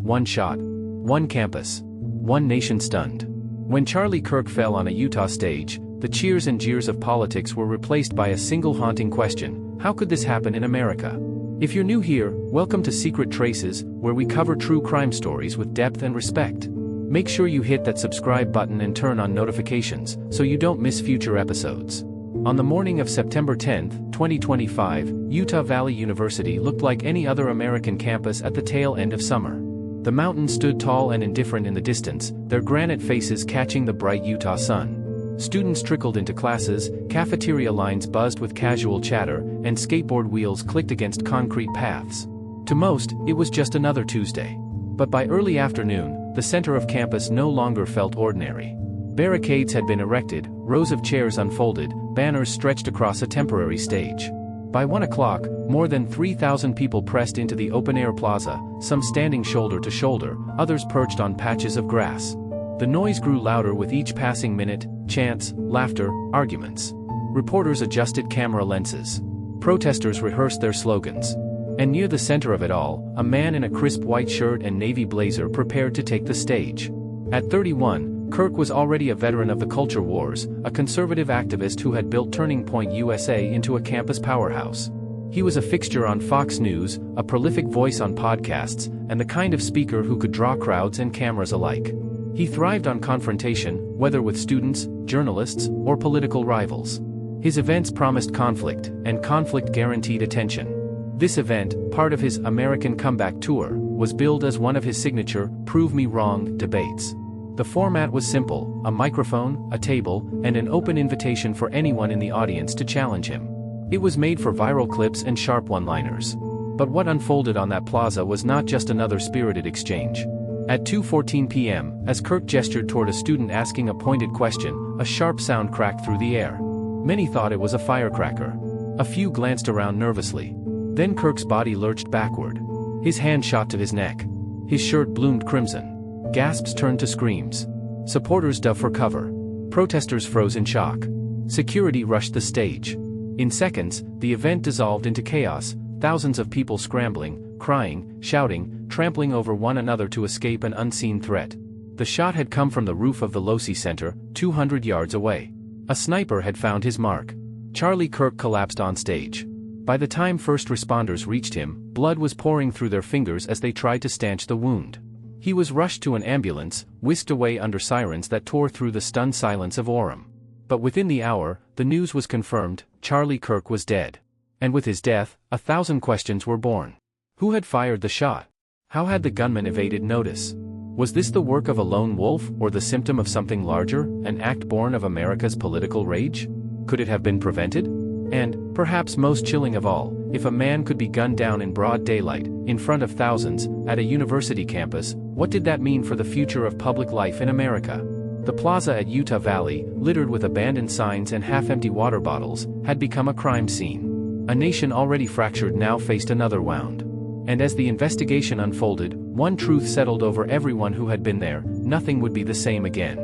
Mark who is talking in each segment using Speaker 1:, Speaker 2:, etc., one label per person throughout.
Speaker 1: one shot, one campus, one nation stunned. When Charlie Kirk fell on a Utah stage, the cheers and jeers of politics were replaced by a single haunting question: how could this happen in America? If you're new here, welcome to Secret Traces, where we cover true crime stories with depth and respect. Make sure you hit that subscribe button and turn on notifications, so you don't miss future episodes. On the morning of September 10, 2025, Utah Valley University looked like any other American campus at the tail end of summer. The mountains stood tall and indifferent in the distance, their granite faces catching the bright Utah sun. Students trickled into classes, cafeteria lines buzzed with casual chatter, and skateboard wheels clicked against concrete paths. To most, it was just another Tuesday. But by early afternoon, the center of campus no longer felt ordinary. Barricades had been erected, rows of chairs unfolded, banners stretched across a temporary stage. By 1 o'clock, more than 3,000 people pressed into the open-air plaza, some standing shoulder to shoulder, others perched on patches of grass. The noise grew louder with each passing minute: chants, laughter, arguments. Reporters adjusted camera lenses. Protesters rehearsed their slogans. And near the center of it all, a man in a crisp white shirt and navy blazer prepared to take the stage. At 31, Kirk was already a veteran of the culture wars, a conservative activist who had built Turning Point USA into a campus powerhouse. He was a fixture on Fox News, a prolific voice on podcasts, and the kind of speaker who could draw crowds and cameras alike. He thrived on confrontation, whether with students, journalists, or political rivals. His events promised conflict, and conflict guaranteed attention. This event, part of his American Comeback Tour, was billed as one of his signature "Prove Me Wrong" debates. The format was simple: a microphone, a table, and an open invitation for anyone in the audience to challenge him. It was made for viral clips and sharp one-liners. But what unfolded on that plaza was not just another spirited exchange. At 2:14 p.m., as Kirk gestured toward a student asking a pointed question, a sharp sound cracked through the air. Many thought it was a firecracker. A few glanced around nervously. Then Kirk's body lurched backward. His hand shot to his neck. His shirt bloomed crimson. Gasps turned to screams. Supporters dove for cover. Protesters froze in shock. Security rushed the stage. In seconds, the event dissolved into chaos, thousands of people scrambling, crying, shouting, trampling over one another to escape an unseen threat. The shot had come from the roof of the Losi Center, 200 yards away. A sniper had found his mark. Charlie Kirk collapsed on stage. By the time first responders reached him, blood was pouring through their fingers as they tried to stanch the wound. He was rushed to an ambulance, whisked away under sirens that tore through the stunned silence of Orem. But within the hour, the news was confirmed: Charlie Kirk was dead. And with his death, 1,000 questions were born. Who had fired the shot? How had the gunman evaded notice? Was this the work of a lone wolf, or the symptom of something larger, an act born of America's political rage? Could it have been prevented? And, perhaps most chilling of all, if a man could be gunned down in broad daylight, in front of thousands, at a university campus, what did that mean for the future of public life in America? The plaza at Utah Valley, littered with abandoned signs and half-empty water bottles, had become a crime scene. A nation already fractured now faced another wound. And as the investigation unfolded, one truth settled over everyone who had been there: nothing would be the same again.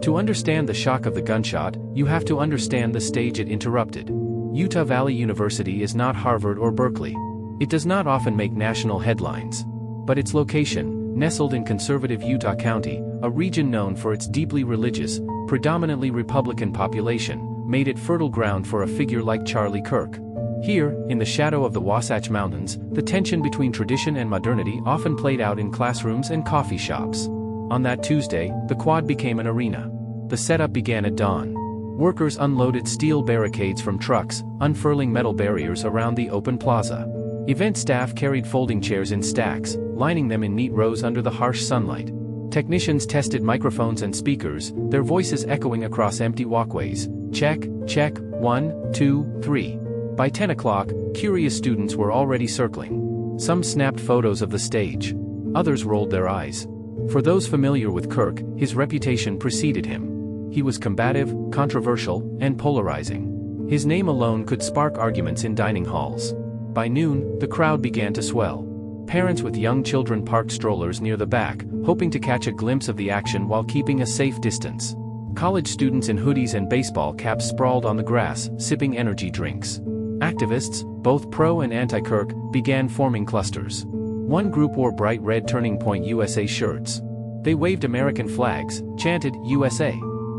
Speaker 1: To understand the shock of the gunshot, you have to understand the stage it interrupted. Utah Valley University is not Harvard or Berkeley. It does not often make national headlines. But its location, nestled in conservative Utah County, a region known for its deeply religious, predominantly Republican population, made it fertile ground for a figure like Charlie Kirk. Here, in the shadow of the Wasatch Mountains, the tension between tradition and modernity often played out in classrooms and coffee shops. On that Tuesday, the quad became an arena. The setup began at dawn. Workers unloaded steel barricades from trucks, unfurling metal barriers around the open plaza. Event staff carried folding chairs in stacks, lining them in neat rows under the harsh sunlight. Technicians tested microphones and speakers, their voices echoing across empty walkways. Check, check, 1, 2, 3. By 10 o'clock, curious students were already circling. Some snapped photos of the stage. Others rolled their eyes. For those familiar with Kirk, his reputation preceded him. He was combative, controversial, and polarizing. His name alone could spark arguments in dining halls. By noon, the crowd began to swell. Parents with young children parked strollers near the back, hoping to catch a glimpse of the action while keeping a safe distance. College students in hoodies and baseball caps sprawled on the grass, sipping energy drinks. Activists, both pro and anti-Kirk, began forming clusters. One group wore bright red Turning Point USA shirts. They waved American flags, chanted USA,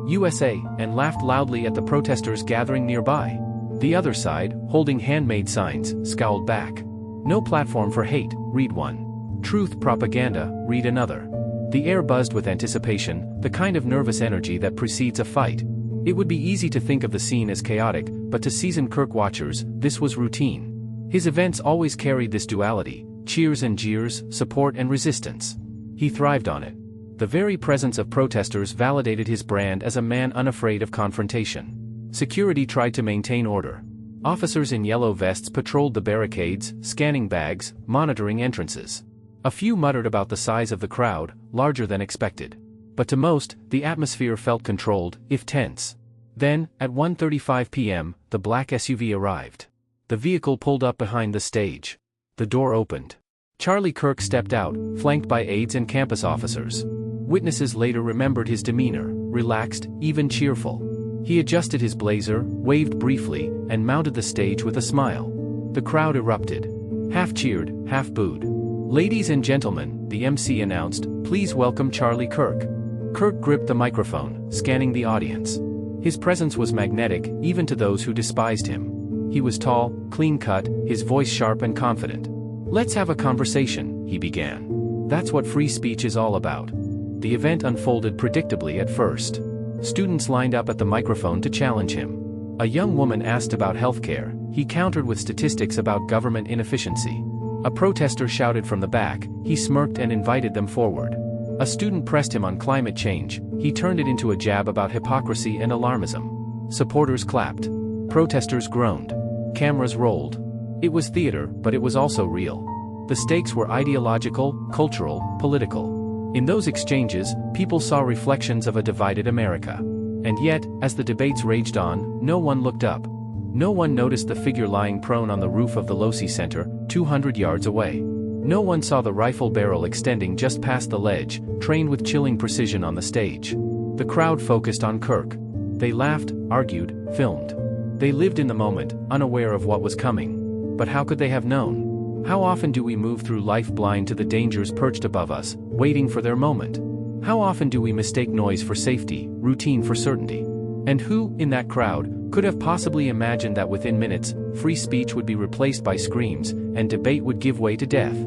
Speaker 1: USA, and laughed loudly at the protesters gathering nearby. The other side, holding handmade signs, scowled back. No platform for hate, read one. Truth propaganda, read another. The air buzzed with anticipation, the kind of nervous energy that precedes a fight. It would be easy to think of the scene as chaotic, but to seasoned Kirk watchers, this was routine. His events always carried this duality, cheers and jeers, support and resistance. He thrived on it. The very presence of protesters validated his brand as a man unafraid of confrontation. Security tried to maintain order. Officers in yellow vests patrolled the barricades, scanning bags, monitoring entrances. A few muttered about the size of the crowd, larger than expected. But to most, the atmosphere felt controlled, if tense. Then, at 1:35 p.m., the black SUV arrived. The vehicle pulled up behind the stage. The door opened. Charlie Kirk stepped out, flanked by aides and campus officers. Witnesses later remembered his demeanor, relaxed, even cheerful. He adjusted his blazer, waved briefly, and mounted the stage with a smile. The crowd erupted. Half cheered, half booed. "Ladies and gentlemen," the MC announced, "please welcome Charlie Kirk." Kirk gripped the microphone, scanning the audience. His presence was magnetic, even to those who despised him. He was tall, clean-cut, his voice sharp and confident. "Let's have a conversation," he began. "That's what free speech is all about." The event unfolded predictably at first. Students lined up at the microphone to challenge him. A young woman asked about healthcare. He countered with statistics about government inefficiency. A protester shouted from the back. He smirked and invited them forward. A student pressed him on climate change. He turned it into a jab about hypocrisy and alarmism. Supporters clapped. Protesters groaned. Cameras rolled. It was theater, but it was also real. The stakes were ideological, cultural, political. In those exchanges, people saw reflections of a divided America. And yet, as the debates raged on, no one looked up. No one noticed the figure lying prone on the roof of the Losi Center, 200 yards away. No one saw the rifle barrel extending just past the ledge, trained with chilling precision on the stage. The crowd focused on Kirk. They laughed, argued, filmed. They lived in the moment, unaware of what was coming. But how could they have known? How often do we move through life blind to the dangers perched above us, waiting for their moment? How often do we mistake noise for safety, routine for certainty? And who, in that crowd, could have possibly imagined that within minutes, free speech would be replaced by screams, and debate would give way to death?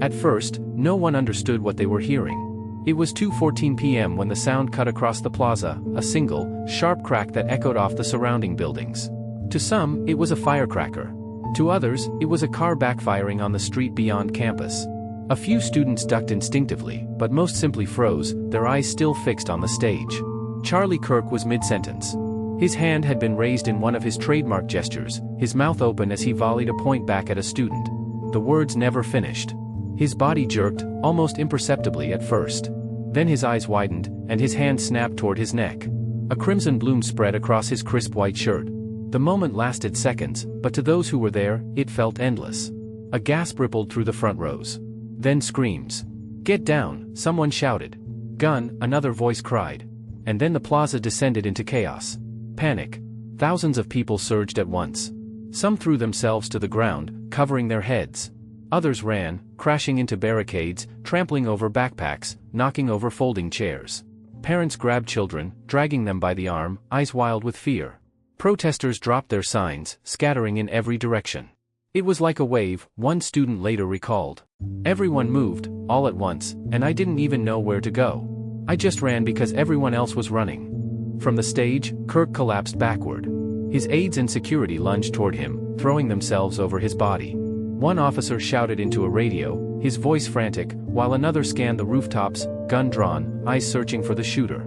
Speaker 1: At first, no one understood what they were hearing. It was 2:14 p.m. when the sound cut across the plaza, a single, sharp crack that echoed off the surrounding buildings. To some, it was a firecracker. To others, it was a car backfiring on the street beyond campus. A few students ducked instinctively, but most simply froze, their eyes still fixed on the stage. Charlie Kirk was mid-sentence. His hand had been raised in one of his trademark gestures, his mouth open as he volleyed a point back at a student. The words never finished. His body jerked, almost imperceptibly at first. Then his eyes widened, and his hand snapped toward his neck. A crimson bloom spread across his crisp white shirt. The moment lasted seconds, but to those who were there, it felt endless. A gasp rippled through the front rows. Then screams. "Get down," someone shouted. "Gun," another voice cried. And then the plaza descended into chaos. Panic. Thousands of people surged at once. Some threw themselves to the ground, covering their heads. Others ran, crashing into barricades, trampling over backpacks, knocking over folding chairs. Parents grabbed children, dragging them by the arm, eyes wild with fear. Protesters dropped their signs, scattering in every direction. It was like a wave, one student later recalled. "Everyone moved, all at once, and I didn't even know where to go. I just ran because everyone else was running." From the stage, Kirk collapsed backward. His aides and security lunged toward him, throwing themselves over his body. One officer shouted into a radio, his voice frantic, while another scanned the rooftops, gun drawn, eyes searching for the shooter.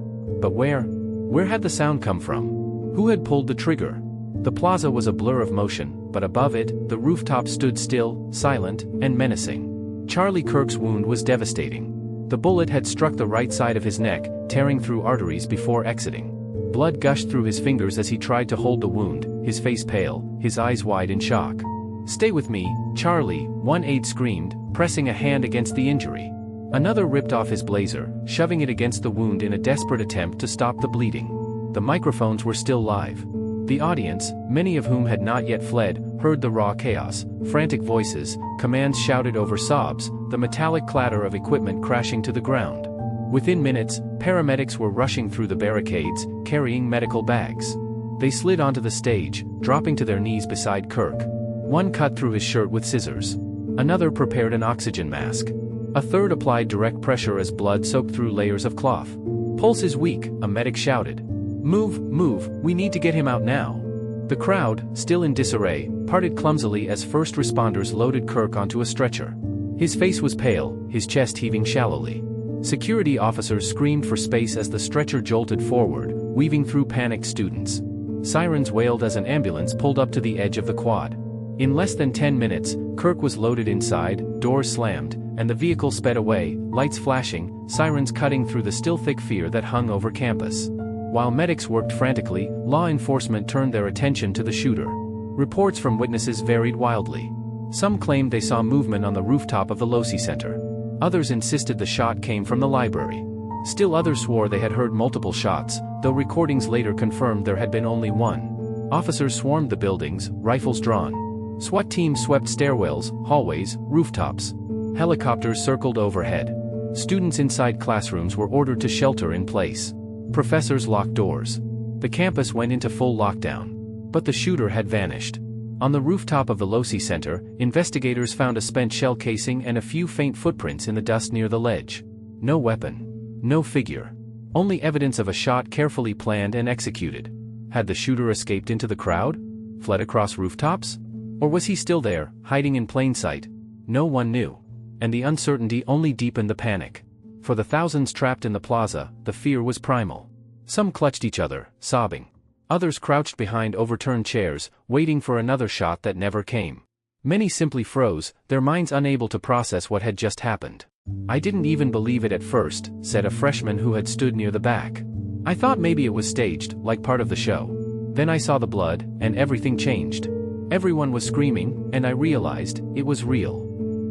Speaker 1: But where? Where had the sound come from? Who had pulled the trigger? The plaza was a blur of motion, but above it, the rooftop stood still, silent, and menacing. Charlie Kirk's wound was devastating. The bullet had struck the right side of his neck, tearing through arteries before exiting. Blood gushed through his fingers as he tried to hold the wound, his face pale, his eyes wide in shock. "Stay with me, Charlie," one aide screamed, pressing a hand against the injury. Another ripped off his blazer, shoving it against the wound in a desperate attempt to stop the bleeding. The microphones were still live. The audience, many of whom had not yet fled, heard the raw chaos, frantic voices, commands shouted over sobs, the metallic clatter of equipment crashing to the ground. Within minutes, paramedics were rushing through the barricades, carrying medical bags. They slid onto the stage, dropping to their knees beside Kirk. One cut through his shirt with scissors. Another prepared an oxygen mask. A third applied direct pressure as blood soaked through layers of cloth. "Pulse is weak," a medic shouted. Move, we need to get him out now." The crowd, still in disarray, parted clumsily as first responders loaded Kirk onto a stretcher. His face was pale, his chest heaving shallowly. Security officers screamed for space as the stretcher jolted forward, weaving through panicked students. Sirens wailed as an ambulance pulled up to the edge of the quad. In less than 10 minutes, Kirk was loaded inside, doors slammed, and the vehicle sped away, lights flashing, sirens cutting through the still thick fear that hung over campus. While medics worked frantically, law enforcement turned their attention to the shooter. Reports from witnesses varied wildly. Some claimed they saw movement on the rooftop of the Losi Center. Others insisted the shot came from the library. Still others swore they had heard multiple shots, though recordings later confirmed there had been only one. Officers swarmed the buildings, rifles drawn. SWAT teams swept stairwells, hallways, rooftops. Helicopters circled overhead. Students inside classrooms were ordered to shelter in place. Professors locked doors. The campus went into full lockdown. But the shooter had vanished. On the rooftop of the Losi Center, investigators found a spent shell casing and a few faint footprints in the dust near the ledge. No weapon. No figure. Only evidence of a shot carefully planned and executed. Had the shooter escaped into the crowd? Fled across rooftops? Or was he still there, hiding in plain sight? No one knew. And the uncertainty only deepened the panic. For the thousands trapped in the plaza, the fear was primal. Some clutched each other, sobbing. Others crouched behind overturned chairs, waiting for another shot that never came. Many simply froze, their minds unable to process what had just happened. "I didn't even believe it at first," said a freshman who had stood near the back. "I thought maybe it was staged, like part of the show. Then I saw the blood, and everything changed. Everyone was screaming, and I realized it was real."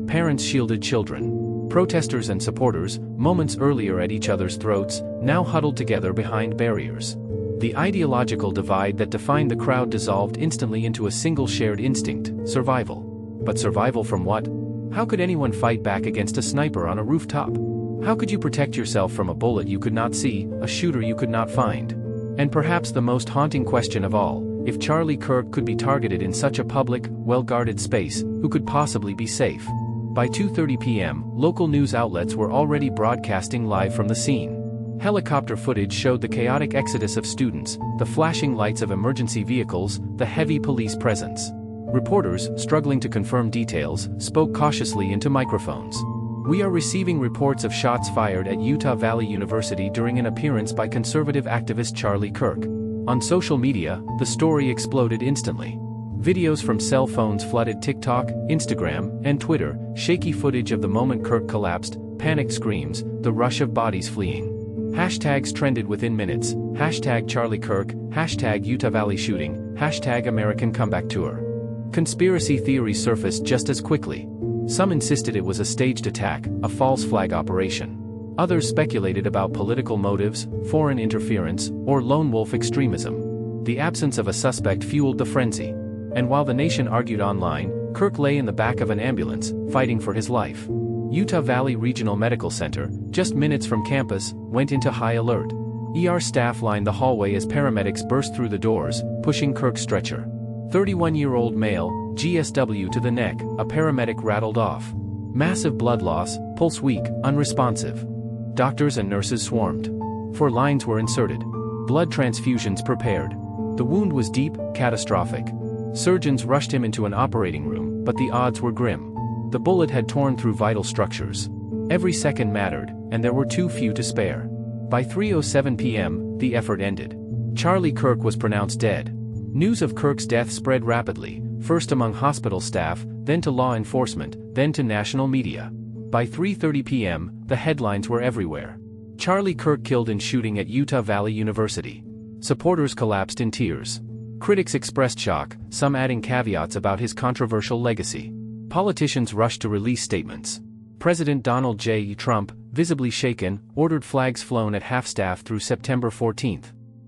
Speaker 1: Parents shielded children. Protesters and supporters, moments earlier at each other's throats, now huddled together behind barriers. The ideological divide that defined the crowd dissolved instantly into a single shared instinct: survival. But survival from what? How could anyone fight back against a sniper on a rooftop? How could you protect yourself from a bullet you could not see, a shooter you could not find? And perhaps the most haunting question of all, if Charlie Kirk could be targeted in such a public, well-guarded space, who could possibly be safe? By 2:30 p.m., local news outlets were already broadcasting live from the scene. Helicopter footage showed the chaotic exodus of students, the flashing lights of emergency vehicles, the heavy police presence. Reporters, struggling to confirm details, spoke cautiously into microphones. "We are receiving reports of shots fired at Utah Valley University during an appearance by conservative activist Charlie Kirk." On social media, the story exploded instantly. Videos from cell phones flooded TikTok, Instagram, and Twitter, shaky footage of the moment Kirk collapsed, panicked screams, the rush of bodies fleeing. Hashtags trended within minutes: hashtag Charlie Kirk, hashtag Utah Valley shooting, hashtag American Comeback Tour. Conspiracy theories surfaced just as quickly. Some insisted it was a staged attack, a false flag operation. Others speculated about political motives, foreign interference, or lone wolf extremism. The absence of a suspect fueled the frenzy. And while the nation argued online, Kirk lay in the back of an ambulance, fighting for his life. Utah Valley Regional Medical Center, just minutes from campus, went into high alert. ER staff lined the hallway as paramedics burst through the doors, pushing Kirk's stretcher. 31-year-old male, GSW to the neck, a paramedic rattled off. Massive blood loss, pulse weak, unresponsive. Doctors and nurses swarmed. 4 lines were inserted. Blood transfusions prepared. The wound was deep, catastrophic. Surgeons rushed him into an operating room, but the odds were grim. The bullet had torn through vital structures. Every second mattered, and there were too few to spare. By 3:07 p.m., the effort ended. Charlie Kirk was pronounced dead. News of Kirk's death spread rapidly, first among hospital staff, then to law enforcement, then to national media. By 3:30 p.m., the headlines were everywhere. Charlie Kirk killed in shooting at Utah Valley University. Supporters collapsed in tears. Critics expressed shock, some adding caveats about his controversial legacy. Politicians rushed to release statements. President Donald J. Trump, visibly shaken, ordered flags flown at half-staff through September 14.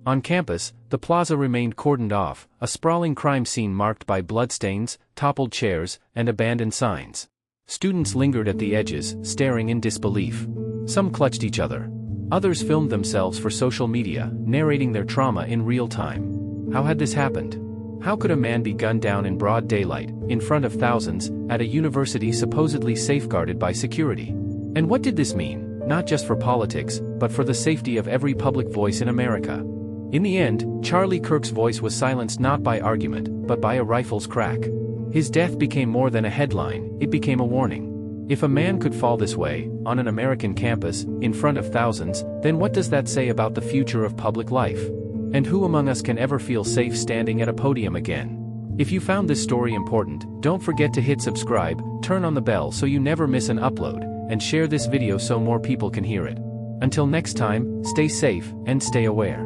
Speaker 1: On campus, the plaza remained cordoned off, a sprawling crime scene marked by bloodstains, toppled chairs, and abandoned signs. Students lingered at the edges, staring in disbelief. Some clutched each other. Others filmed themselves for social media, narrating their trauma in real time. How had this happened? How could a man be gunned down in broad daylight, in front of thousands, at a university supposedly safeguarded by security? And what did this mean, not just for politics, but for the safety of every public voice in America? In the end, Charlie Kirk's voice was silenced not by argument, but by a rifle's crack. His death became more than a headline, it became a warning. If a man could fall this way, on an American campus, in front of thousands, then what does that say about the future of public life? And who among us can ever feel safe standing at a podium again? If you found this story important, don't forget to hit subscribe, turn on the bell so you never miss an upload, and share this video so more people can hear it. Until next time, stay safe, and stay aware.